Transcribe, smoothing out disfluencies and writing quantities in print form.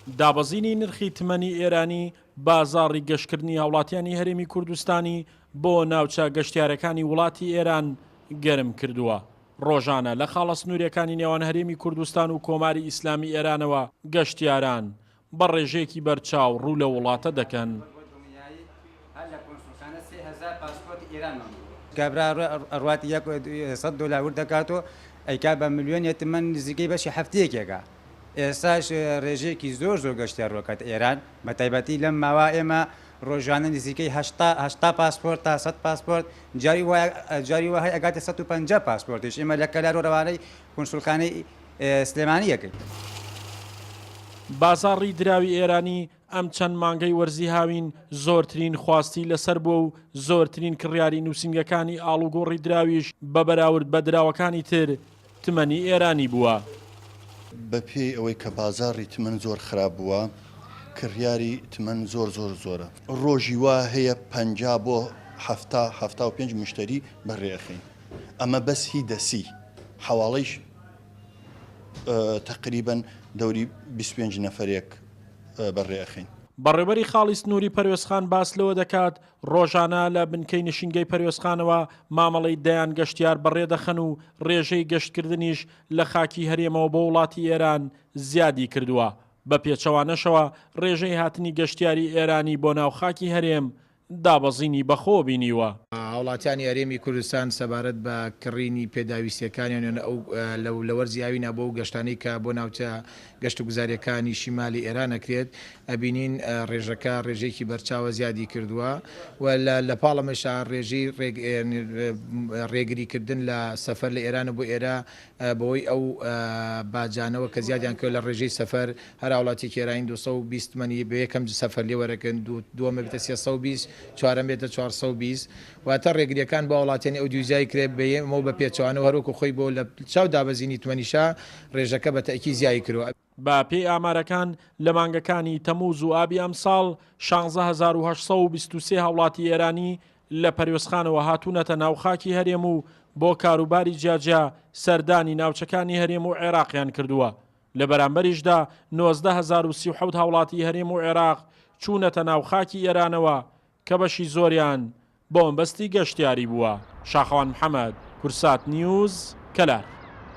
دابەزینی نرخی تمەنی ئێرانی بازاڕی گەشتکردنی هاوڵاتیانی هەرێمی کوردستانی بۆ ناوچە گەشتیارەکانی وڵاتی ئێران گەرم کردووە. ڕۆژانە لە خاڵە سنووریەکانی نێوان هەرێمی کوردستان و کۆماری ئیسلامی ئێرانەوە گەشتیاران بە ڕێژەیەکی بەرچاو ڕوو لە وڵاتە دەکەن. کابرا ڕواتی $100 وردەکاتەوە ئەیکا بە ملیۆن تمەن نزیکەی بەشی هەفتەیەکێکە. ئێستاش ڕێژەیەکی زۆر گەشتیار ڕۆکات ئێران بە تایبەتی لەم ماوا ئێمە ڕۆژانە نزیکەی 80 پاسپۆرت تا 100 پاسپۆرت جاری وهەیە ئەگاتە 150 پاسپۆرتش ئێمە لە کەلار و ڕەوانەی کونسوڵخانەی سلێمانیەکەین. بازاڕی دراوی ئێرانی ئەم چەند مانگەی وەرزی هاوین زۆرترین خواستی لەسەر بووە و زۆرترین کڕیاری نووسنگەکانی ئاڵوگۆڕی دراویش بە بەراورد بە دراوەکانی تر تمەنی ئێرانی بووە. بەپێی ئەوەی کە بازاڕی تمەن زۆر خراپ بووە، کڕیاری تمەن زۆرە. ڕۆژی وا هەیە 50 بۆ 75 مشتری بەڕێخین. ئەمە بەس هی دەسی حواڵەیش تقریبا دەوری 25 نەفرێک بەڕێخین. بەڕێبەری خاڵی سنووری پەروێزخان باس لەوە دەکات ڕۆژانە لە بنکەی نشینگەی پەروێزخانەوە مامەڵەی دەیان گەشتیار بەڕێ دەخەن و ڕێژەی گەشتکردنیش لە خاکی هەرێمەوە بۆ وڵاتی ئێران زیادی کردووە. بە پێچەوانەشەوە ڕێژەی هاتنی گەشتیاری ئێرانی بۆ ناو خاکی هەرێم دابەزینی بەخۆ بینیوە. وڵاتانی هەرێمی کوردستان سەبارەت بە کڕینی پێداویستیەکانیان لە وەرزیاوینە بۆ گەشتانی کە بۆ ناوچە گەشت و گوزاریەکانی شیمالی ئێران ئەکرێت ئەبینین ڕێژەکە ڕێژێکی بەرچاوە زیادی کردووە و لە پاڵەمەشا ڕێژەی ڕێگریکردن لە سەفەر لە ئێرانە بۆ ئێرە بەوەی ئەو باجانەوە کە زیادیان کرد لە ڕێژەی سەفەر هەر وڵاتی ئێرانی 220 مەنی بە یەکەم سەفەر لێ وەرەکەن دووەمە بێتە 320 چوارەم بێتە 420 واتە ڕێگریەکان بە وڵاتانی ئەو دووزای کرێت بەیەمەوە بە پێچوانەوە هەروەکو خۆی بۆ لە چاو دابەزینی تومەنیشا ڕێژەکە بە تەکی زیای کردووە. با پێی ئامارەکان لە مانگەکانی تەمووز و ئابی ئەم ساڵ 16823 هاوڵاتی ئێرانی لە پەروێزخانەوە هاتوونەتە ناوخاکی هەرێم و بۆ کاروباری جیاجیا سەردانی ناوچەکانی هەرێم و عێراقیان کردووە. لە بەرامبەریشدا 19037 هاوڵاتی هەرێم و عێراق چوونەتە ناوخاکی ئێرانەوە کە بەشی زۆریان بۆمبەستی گەشتیاری بووە. شاخەوان محەممەد، کورسات نیوز، کەلار.